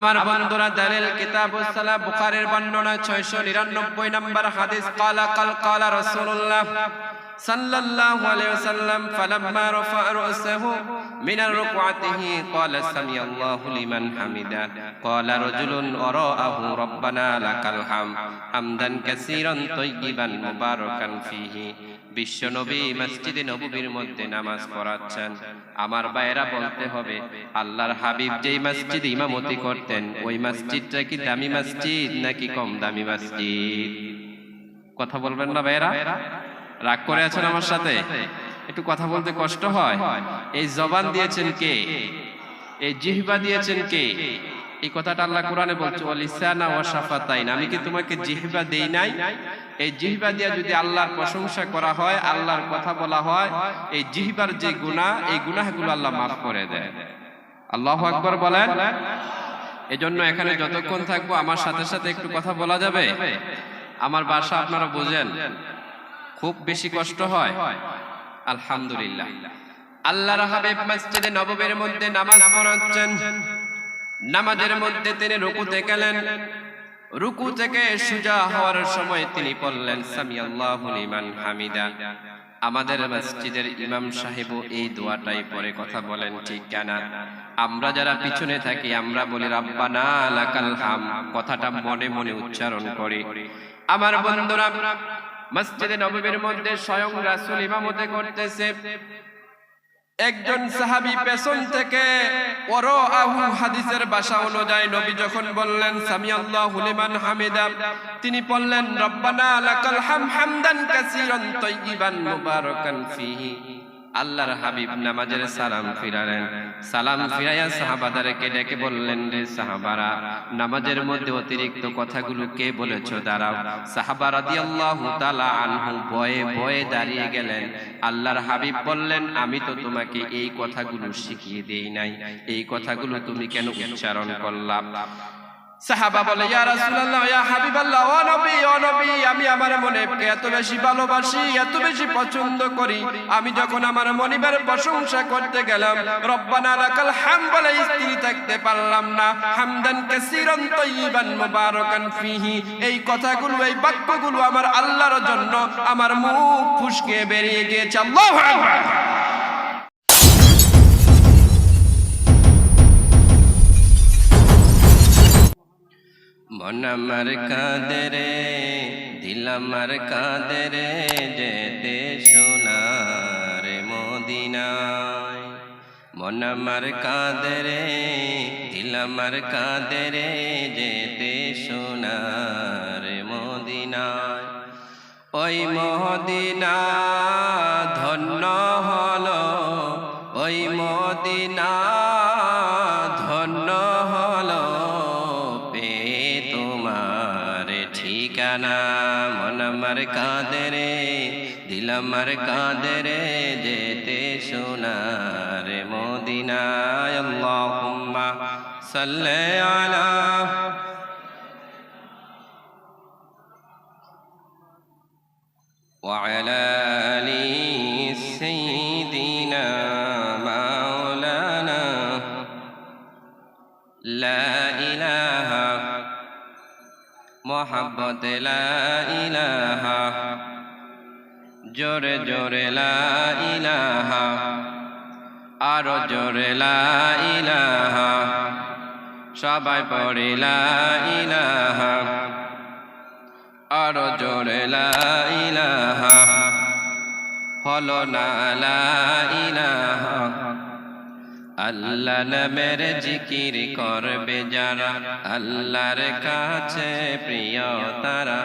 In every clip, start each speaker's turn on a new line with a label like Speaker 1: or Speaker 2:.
Speaker 1: আমার বন্ধুরা দালিল কিতাবুস সালাহ বুখারীর বর্ণনা 699 নম্বর হাদিস কালা রাসূলুল্লাহ সাল্লাল্লাহু আলাইহি ওয়াসাল্লাম ফালাম্মা রাফা রা'সাহু মিনার রুকআতিহি ক্বালা সামিআল্লাহু লিমান হামিদা ক্বালা রাজুলুন ওয়ারাআহু রাব্বানা লাকাল হামদান কাসীরান তাইয়িবান মুবারাকান ফীহি। বিশ্বনবী মসজিদে নববীর মধ্যে নামাজ পড়াচ্ছেন। আমার ভাইয়েরা বলতে হবে, আল্লাহর হাবিব যেই মসজিদে ইমামতি করতেন ওই মসজিদটা কি দামি মসজিদ নাকি কম দামি মসজিদ? কথা বলবেন না ভাইয়েরা? রাগ করে আছেন আমার সাথে? একটু কথা বলতে কষ্ট হয়। এই জবান দিয়েছেন কে? এই জিহ্বা দিয়েছেন কে? এই কথাটা আল্লাহ কোরআনে বলছে, ওয়ালিসানা ওয়া শাফাতাইন। আমি কি তোমাকে জিহ্বা দেই নাই? এই জিহ্বা দিয়ে যদি আল্লাহর প্রশংসা করা হয়, আল্লাহর কথা বলা হয়, এই জিহ্বার যে গুনাহ, এই গুনাহগুলো আল্লাহ মাফ করে দেয়। আল্লাহু আকবার বলেন। এজন্য এখানে যতক্ষণ থাকবো আমার সাথে সাথে একটু কথা বলা যাবে? আমার ভাষা আপনারা বুঝেন, খুব বেশি কষ্ট হয়। আলহামদুলিল্লাহ, আল্লাহর হাবিব মসজিদে নববীর মধ্যে নামাজ পড়াচ্ছেন। নামাজের মধ্যে তিনি রুকুতে গেলেন। রুকু থেকে সুজা হওয়ার সময় তিনি বললেন সামিআল্লাহু লিমান হামিদা। আমাদের মসজিদের ইমাম সাহেবও এই দোয়াটাই পড়ে, কথা বলেন ঠিক কিনা? আমরা যারা পিছনে থাকি আমরা বলি রাব্বানা লাকাল হাম, কথাটা মনে মনে উচ্চারণ করি। আমার বন্ধুরা, মসজিদে নববীর মধ্যে স্বয়ং রাসূল ইমামতি করতেছে। একজন সাহাবী পেছন থেকে ওয়ারাআহু, হাদিসের ভাষা অনুযায়ী নবী যখন বললেন সামিআল্লাহু লিমান হামিদা, তিনি বললেন রব্বানা লাকাল হামদান কাসীরান তাইয়িবান মুবারাকান ফীহি। আল্লাহর হাবিব নামাজের সালাম ফিরালেন। সালাম ফিরাইয়া সাহাবাদেরকে ডেকে বললেন, রে সাহাবারা, নামাজের মধ্যে অতিরিক্ত কথাগুলো কে বলেছো? দাঁড়াও। সাহাবা রাদিয়াল্লাহু তাআলা আনহু ভয়ে ভয়ে দাঁড়িয়ে গেলেন। আল্লাহর হাবিব বললেন, আমি তো তোমাকে এই কথাগুলো শিখিয়ে দেই নাই, এই কথাগুলো তুমি কেন উচ্চারণ করলা? সাহাবা বলে, ইয়া রাসূলুল্লাহ, ইয়া হাবিবাল্লাহ, ও নবী, আমি আমার মনিবকে এত বেশি ভালোবাসি, এত বেশি পছন্দ করি, আমি যখন আমার মনিবের প্রশংসা করতে গেলাম রব্বানা লাকাল হাম বলে স্থির থাকতে পারলাম না। হামদান কাসীরান তাইয়িবান মুবারাকান ফীহি, এই কথাগুলো, এই বাক্যগুলো আমার আল্লাহর জন্য আমার মুখ ফুসকে বেরিয়ে গিয়েছে। আল্লাহু আকবার। মন আমার কাঁদে রে, দিল আমার কাঁদে রে, যেতে সোনার মদিনায়। মন আমার কাঁদে রে, দিল আমার কাঁদে রে, যেতে সোনার মদিনায়। ওই মদিনা ধন্য হলো, ওই মদিনা ধন্য হলো ঠিকানা। মন আমার কাঁদে রে, দিল আমার কাঁদে রে, যেতে সোনার মদিনায়। আল্লাহুম্মা সাল্লি আলা ওয়া আলা আলি সাইয়্যিদিনা মাওলানা লা ইলাহা মোহাব্বত লা ইলাহা, জোরে জোরে লা ইলাহা, আরো জোরে লা ইলাহা, সবাই পড়ে লা ইলাহা, আরো জোরে লা ইলাহা, হলো না লা ইলাহা। আল্লাহ নামের জিকির করবে যারা, আল্লাহর কাছে প্রিয় তারা।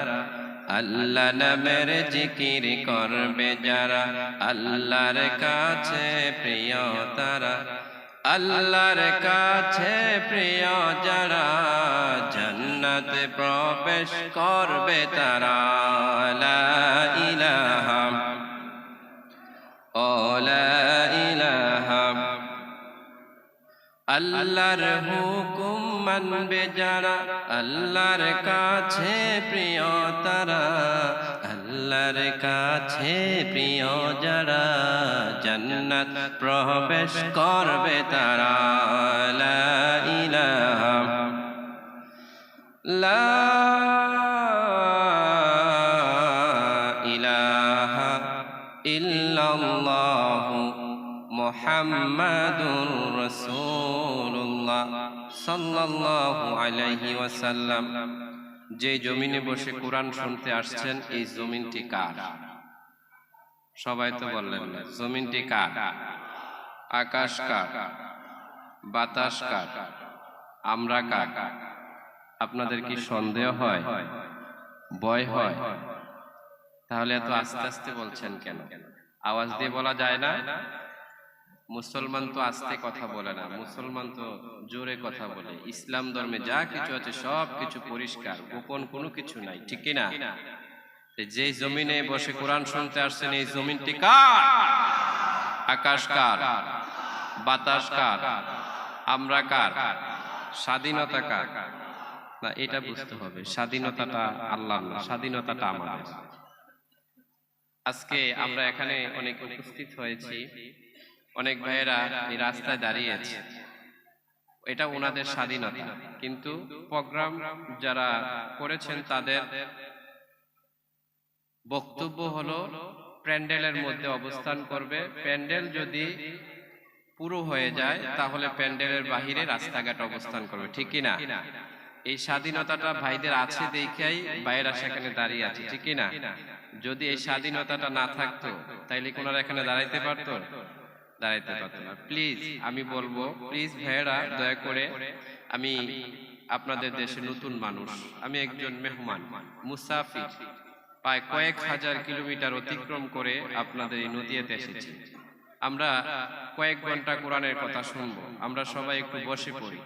Speaker 1: আল্লাহ নামের জিকির করবে যারা, আল্লাহর কাছে প্রিয় তারা। আল্লাহর কাছে প্রিয় যারা, জান্নাতে প্রবেশ করবে তারা। লা ইলাহা, ও লা ইলাহা। আল্লাহর হুকুম মানবে যারা, আল্লাহর কাছে প্রিয় তারা। আল্লাহর কাছে প্রিয় যারা, জান্নাত প্রবেশ করবে তারা। লা ইলাহা লা ইলাহা ইল্লাল্লাহু মুহাম্মাদুর রাসূলুল্লাহ সাল্লাল্লাহু আলাইহি ওয়াসাল্লাম। যে জমিনে বসে কোরআন শুনতে আসছেন, এই জমিনটি কার? সবাই তো বললেন না। জমিনটি কার? আকাশ কার? বাতাস কার? আমরা কার? আপনাদের কি সন্দেহ হয়, ভয় হয়? তাহলে এত আস্তে আস্তে বলছেন কেন? আওয়াজ দিয়ে বলা যায় না? মুসলমান তো আস্তে কথা বলে না, মুসলমান তো জোরে কথা বলে। ইসলাম ধর্মে যা কিছু আছে সব কিছু পরিষ্কার, গোপন কোনো কিছু নাই, ঠিক কি না? যে জমিনে বসে কোরআন শুনতে আসছেন, এই জমিনটি কার? আকাশ কার? বাতাস কার? আমরা কার? স্বাধীনতা কার? না, এটা বুঝতে হবে। স্বাধীনতাটা আল্লাহর না, স্বাধীনতাটা আমাদের। আজকে আমরা এখানে অনেক উপস্থিত হয়েছি, অনেক ভাইয়েরা এই রাস্তায় দাঁড়িয়েছে, এটা ওনাদের স্বাধীনতা। কিন্তু প্রোগ্রাম যারা করেছেন তাদের বক্তব্য হলো প্যান্ডেলের মধ্যে অবস্থান করবে। প্যান্ডেল যদি পুরো হয়ে যায় তাহলে প্যান্ডেলের বাহিরে রাস্তাঘাট অবস্থান করবে, ঠিক কি না? এই স্বাধীনতাটা ভাইদের আছে দেখাই ভাইয়েরা সেখানে দাঁড়িয়ে আছে, ঠিক কি না? যদি এই স্বাধীনতাটা না থাকতো তাইলে কোনারা এখানে দাঁড়াইতে পারতো? দাঁড়াইতে পারতো না। প্লিজ আমি বলবো, প্লিজ ভাইয়েরা দয়া করে, আমি আপনাদের দেশে নতুন মানুষ, আমি একজন মেহমান মুসাফির, প্রায় কয়েক হাজার কিলোমিটার অতিক্রম করে আপনাদের এই নদীতে এসেছি। আমরা কয়েক ঘন্টা কোরআনের কথা শুনবো। আমরা সবাই একটু বসে পড়ি।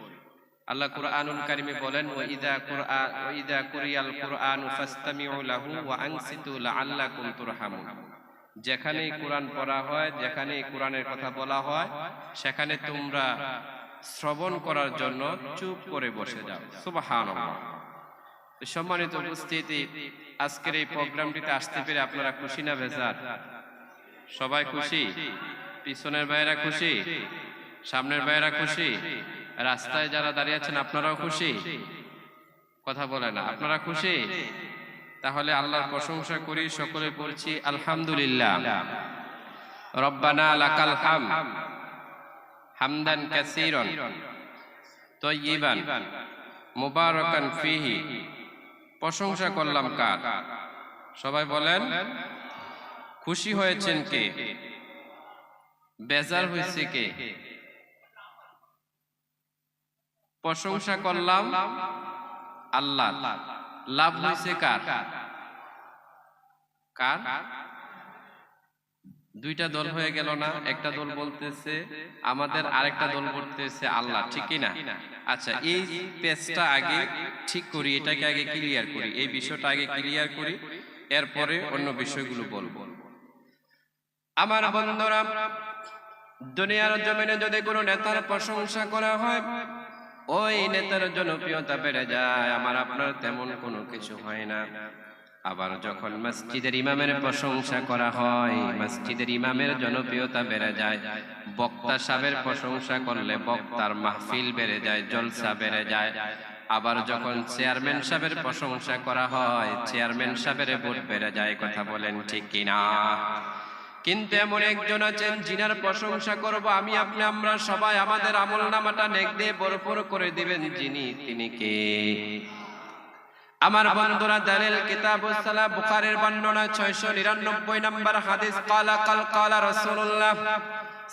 Speaker 1: আল্লাহ কুরআনুল কারীমে বলেন, ওয়া ইযা কুরিয়াল কুরআনু ফাসতামিউ লাহু ওয়া আনসিতু লাআল্লাকুম তুরহামুন। যেখানে কোরআন পড়া হয়, যেখানে কোরআনের কথা বলা হয়, সেখানে তোমরা শ্রবণ করার জন্য চুপ করে বসে যাও। সুবহানাল্লাহ। সম্মানিত উপস্থিতি, আজকের এই প্রোগ্রামটিতে আসতে পেরে আপনারা খুশি না বেজার? সবাই খুশি? পিছনের ভাইয়েরা খুশি? সামনের ভাইয়েরা খুশি? রাস্তায় যারা দাঁড়িয়ে আছেন আপনারাও খুশি? কথা বলে না, আপনারা খুশি? তাহলে আল্লাহর প্রশংসা করি, সকলে পড়ছি আলহামদুলিল্লাহ। রব্বানা লাকাল হামদ হামদান কাসীরান তাইয়িবান মুবারাকান ফীহি। প্রশংসা করলাম কার? সবাই বলেন। খুশি হয়েছেন কে? বেজার হয়েছে কে? প্রশংসা করলাম আল্লাহ, লাভ হয়েছে কার? কার? দুইটা দল হয়ে গেল না? একটা দল বলতেছে আমাদের, আরেকটা দল বলতেছে আল্লাহ, ঠিক কি না? আচ্ছা, এই পেজটা আগে ঠিক করি, এটাকে আগে ক্লিয়ার করি, এই বিষয়টা আগে ক্লিয়ার করি, এরপরে অন্য বিষয়গুলো বলবো। আমার বন্ধুরা, দুনিয়ার জমিনে যদি কোনো নেতার প্রশংসা করা হয়, ওই নেতার জনপ্রিয়তা বেড়ে যায়, আমার আপনার তেমন কোনো কিছু হয় না। আবার যখন মসজিদের ইমামের প্রশংসা করা হয়, মসজিদের ইমামের জনপ্রিয়তা বেড়ে যায়। বক্তা সাহেবের প্রশংসা করলে বক্তার মাহফিল বেড়ে যায়, জলসা বেড়ে যায়। আবার যখন চেয়ারম্যান সাহেবের প্রশংসা করা হয়, চেয়ারম্যান সাহেবের ভোট বেড়ে যায়। কথা বলেন ঠিক কিনা? কিন্তু এমন একজন আছেন যিনার প্রশংসা করব আমি, আপনি, আমরা সবাই, আমাদের আমলনামাটা নেক দিয়ে ভরপুর করে দিবেন যিনি, তিনি কে? আমার বন্ধুরা, দালিল কিতাবুস সালাহ বুখারীর বর্ণনা 699 নম্বর হাদিস। কালা রাসূলুল্লাহ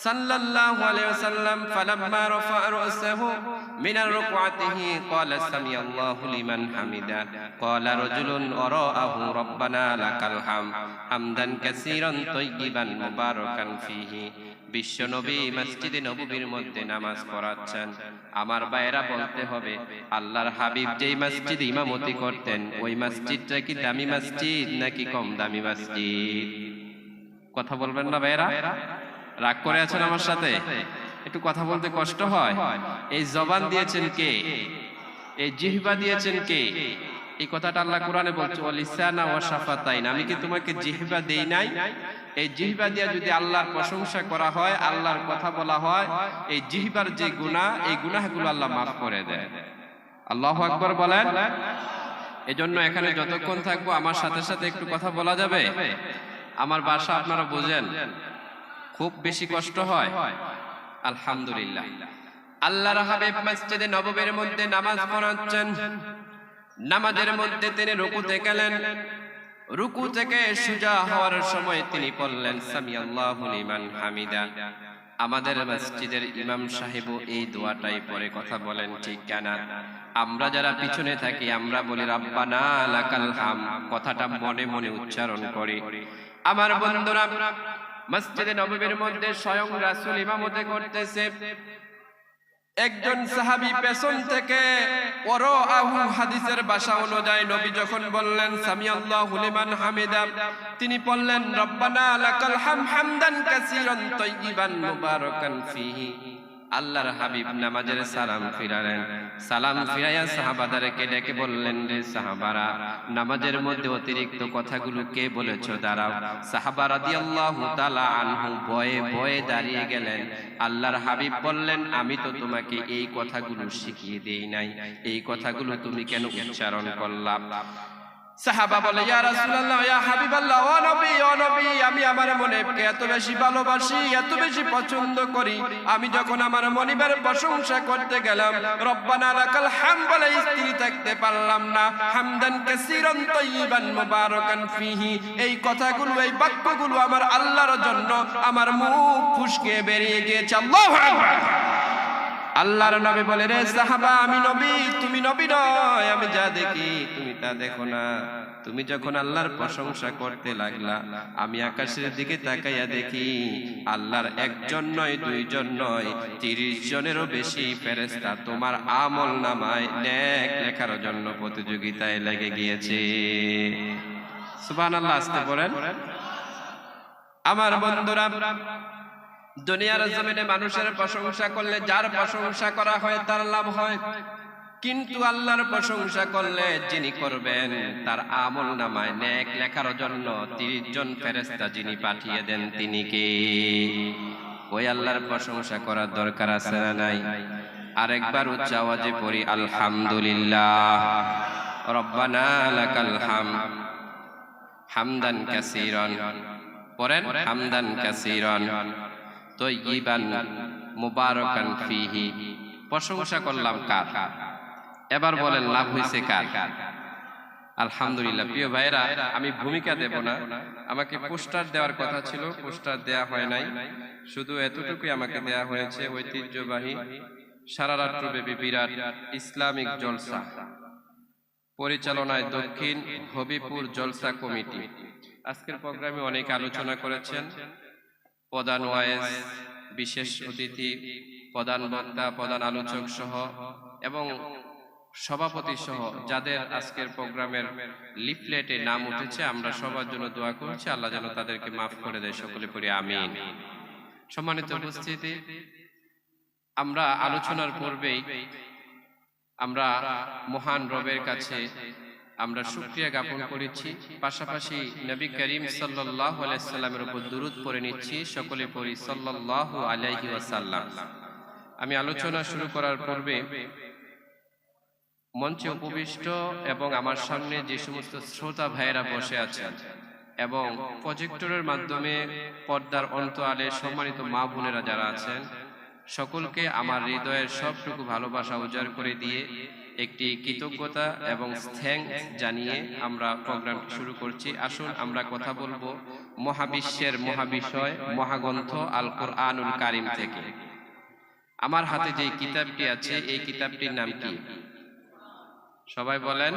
Speaker 1: সাল্লাল্লাহু আলাইহি ওয়াসাল্লাম ফালাম্মা রাফা রা'সাহু মিনার রুকআতিহি ক্বালা সামিআল্লাহু লিমান হামিদা ক্বালা রাজুলুন ওয়ারাআহু রব্বানা লাকাল হামদান কাসীরান তাইয়িবান মুবারাকান ফীহি। বিশ্বনবী মসজিদে নববীর মধ্যে নামাজ পড়াচ্ছেন। আমার ভাইয়েরা বলতে হবে, আল্লাহর হাবিব যেই মসজিদে ইমামতি করতেন, ওই মসজিদটা কি দামি মসজিদ নাকি কম দামি মসজিদ? কথা বলবেন না ভাইয়েরা? রাগ করে আছেন আমার সাথে? একটু কথা বলতে কষ্ট হয়? এই জবান দিয়েছেন কে? এই জিহ্বা দিয়েছেন কে? এই কথাটা আল্লাহ কোরআনে বলছে, ওয়ালিসানা ওয়া শাফাতাইন। আমি কি তোমাকে জিহ্বা দেই নাই? এই জিহ্বা দিয়ে যদি আল্লাহর প্রশংসা করা হয়, আল্লাহর কথা বলা হয়, এই জিহ্বার যে গুনাহ, এই গুনাহগুলো আল্লাহ মাফ করে দেয়। আল্লাহু আকবার বলেন। এজন্য এখানে যতক্ষণ থাকবো আমার সাথে সাথে একটু কথা বলা যাবে? আমার ভাষা আপনারা বোঝেন? খুব বেশি কষ্ট হয়? আলহামদুলিল্লাহ। আল্লাহর হাবিব মসজিদে নববীর মধ্যে নামাজ পড়াচ্ছেন। নামাজের মধ্যে তিনি রুকুতে গেলেন। রুকু থেকে সুজা হওয়ার সময় তিনি বললেন সামিআল্লাহু লিমান হামিদা। আমাদের মসজিদের ইমাম সাহেবও এই দোয়াটাই পড়ে, কথা বলেন ঠিক কিনা? আমরা যারা পিছনে থাকি আমরা বলি রাব্বানা লাকাল হাম, কথাটা মনে মনে উচ্চারণ করি। আমার বন্ধুরা, মসজিদে নববীর মধ্যে স্বয়ং রাসূল ইমামতি করতেছে। একজন সাহাবী পেছন থেকে ওয়ারাআহু, হাদিসের ভাষা অনুযায়ী নবী যখন বললেন সামিআল্লাহু লিমান হামিদা, তিনি বললেন রব্বানা লাকাল হামদান কাসীরান তাইয়িবান মুবারাকান ফীহি। আল্লাহর হাবিব নামাজের সালাম ফিরালেন। সালাম ফিরাইয়া সাহাবাদেরকে ডেকে বললেন, রে সাহাবারা, নামাজের মধ্যে অতিরিক্ত কথাগুলো কে বলেছো? দাঁড়াও। সাহাবা রাদিয়াল্লাহু তাআলা আনহু ভয়ে ভয়ে দাঁড়িয়ে গেলেন। আল্লাহর হাবিব বললেন, আমি তো তোমাকে এই কথাগুলো শিখিয়ে দেই নাই, এই কথাগুলো তুমি কেন উচ্চারণ করলা? সাহাবা বলে, ইয়া রাসূলুল্লাহ, ইয়া হাবিবাল্লাহ, ও নবী, আমি আমার মনিবকে এত বেশি ভালোবাসি, এত বেশি পছন্দ করি, আমি যখন আমার মনিবের প্রশংসা করতে গেলাম রব্বানা লাকাল হাম বলে স্থির থাকতে পারলাম না। হামদান কাসীরান তাইয়িবান মুবারাকান ফীহি, এই কথাগুলো, এই বাক্যগুলো আমার আল্লাহর জন্য আমার মুখ ফুসকে বেরিয়ে গিয়েছে। আল্লাহু আকবার। আল্লাহর নবী বলে, রে সাহাবা, আমি নবী, তুমি নবী নয়, আমি যা দেখি তুমি তা দেখো না। তুমি যখন আল্লাহর প্রশংসা করতে লাগলা, আমি আকাশের দিকে তাকাইয়া দেখি আল্লাহর একজন নয়, দুইজন নয়, 30 জনেরও বেশি ফেরেশতা তোমার আমল নামায় নেক লেখার জন্য প্রতিযোগিতায় লেগে গিয়েছে। সুবহানাল্লাহ, আসতে বলেন। আমার বন্ধুরা, দুনিয়ার জমিনে মানুষের প্রশংসা করলে যার প্রশংসা করা হয় তার লাভ হয়, কিন্তু আল্লাহর প্রশংসা করলে যিনি করবেন তার আমল নামায় নেক লেখার জন্য 30 জন ফেরেশতা যিনি পাঠিয়ে দেন তিনি কে? ওই আল্লাহর প্রশংসা করার দরকার আছে না নাই? আরেকবার উচ্চ আওয়াজে পড়ি আলহামদুলিল্লাহ। রব্বানা লাকাল হামদান কাসীরান, পড়েন হামদান কাসীরান তাইয়িবান মুবারাকান ফীহি। প্রশংসা করলাম কার? এবার বলেন লাভ হইছে কার? আলহামদুলিল্লাহ। প্রিয় ভাইরা, আমি ভূমিকা দেব না, আমাকে পোস্টার দেওয়ার কথা ছিল, পোস্টার দেয়া হয় নাই, শুধু এতটুকুই আমাকে দেয়া হয়েছে। ঐতিহ্যবাহী সারা রাত্রব্যাপী বিরাট ইসলামিক জলসা পরিচালনায় দক্ষিণ হবিপুর জলসা কমিটি আজকের প্রোগ্রামে অনেক আলোচনা করেছেন। প্রধান ওয়াইজ, বিশেষ অতিথি, প্রধান বক্তা, প্রধান আলোচক সহ এবং সভাপতি সহ যাদের আজকের প্রোগ্রামের লিফলেটে নাম উঠেছে, আমরা সবার জন্য দোয়া করছি আল্লাহ যেন তাদেরকে মাফ করে দেয়। সকলে পড়ি আমিন। সম্মানিত উপস্থিতি, আমরা আলোচনার পূর্বেই আমরা মহান রবের কাছে আমরা শুকরিয়া জ্ঞাপন করেছি, পাশাপাশি নবী করিম সাল্লাল্লাহু আলাইহি সাল্লামের উপর দুরূদ পড়ে নিচ্ছি। সকলে পড়ি সাল্লাল্লাহু আলাইহি ওয়াসাল্লাম। আমি আলোচনা শুরু করার পূর্বে মঞ্চে উপবিষ্ট এবং আমার সামনে যে সমস্ত শ্রোতা ভাইয়েরা বসে আছেন এবং প্রজেক্টরের মাধ্যমে পর্দার অন্তরালে সম্মানিত মা বোনেরা যারা আছেন, সকলকে আমার হৃদয়ের সবটুকু ভালোবাসা উজাড় করে দিয়ে একটি কৃতজ্ঞতা এবং থ্যাঙ্কস জানিয়ে আমরা প্রোগ্রাম শুরু করছি। আসুন আমরা কথা বলবো মহাবিশ্বের মহাবিষয় মহাগ্রন্থ আল কুরআনুল কারীম থেকে। আমার হাতে যে কিতাবটি আছে এই কিতাবটির নাম কি? সবাই বলেন।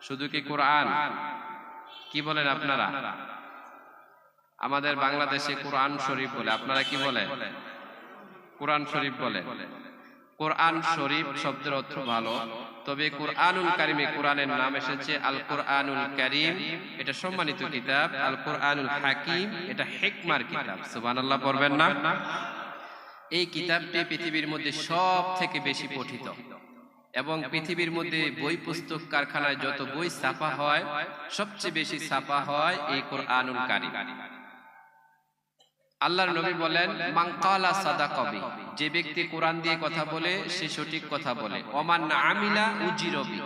Speaker 1: শুধু কি কোরআন? কি বলেন আপনারা? আমাদের বাংলাদেশে কোরআন শরীফ বলে, আপনারা কি বলেন? কোরআন শরীফ বলে। কোরআন শরীফ শব্দের অর্থ ভালো, তবে কুরআনুল কারীমে কোরআনের নাম এসেছে আল কুরআনুল কারীম, এটা সম্মানিত কিতাব। আল কুরআনুল হাকিম, এটা হিকমার কিতাব। সুবহানাল্লাহ পড়বেন না? এই কিতাবটি পৃথিবীর মধ্যে সব থেকে বেশি পঠিত এবং পৃথিবীর মধ্যে বই পুস্তক কারখানায় যত বই ছাপা হয় সবচেয়ে বেশি ছাপা হয় এই কুরআনুল কারীম। আল্লাহর নবী বলেন মান ক্বালা সাদাকাবি, যে ব্যক্তি কোরআন দিয়ে কথা বলে সে সঠিক কথা বলে। ওমান আমিলা উজিরবি,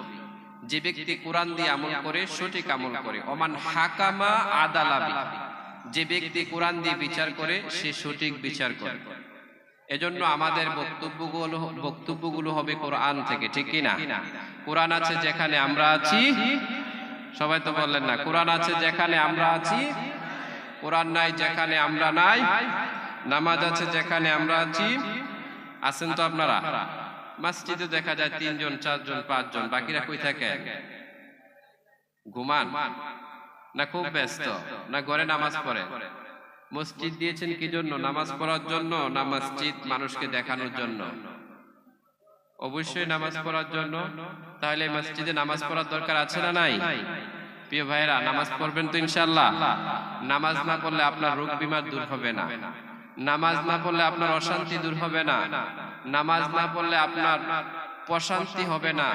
Speaker 1: যে ব্যক্তি কোরআন দিয়ে আমল করে সঠিক আমল করে। ওমান হাকামা আদালাবি, যে ব্যক্তি কোরআন দিয়ে বিচার করে সে সঠিক বিচার করে। এজন্য আমাদের বক্তব্যগুলো হবে কোরআন থেকে, ঠিক কি না? কোরআন আছে যেখানে আমরা আছি, সবাই তো বললেন না, কোরআন আছে যেখানে আমরা আছি, কোরআন নাই যেখানে আমরা নাই। নামাজ আছে যেখানে আমরা আছি। আছেন তো আপনারা? মসজিদে দেখা যায় 3 জন 4 জন 5 জন, বাকিরা কই থাকে? ঘুমান না খুব ব্যস্ত, না ঘরে নামাজ পড়ে? মসজিদ দিয়েছেন কি জন্য? নামাজ পড়ার জন্য না মসজিদ মানুষকে দেখানোর জন্য? অবশ্যই নামাজ পড়ার জন্য। তাহলে মসজিদে নামাজ পড়ার দরকার আছে না নাই? প্রিয় ভাইরা, নামাজ পড়বেন তো ইনশাআল্লাহ? নামাজ না পড়লে আপনার রোগ বিমার দূর হবে না, নামাজ না পড়লে আপনার অশান্তি দূর হবে না, নামাজ না পড়লে আপনার প্রশান্তি হবে না।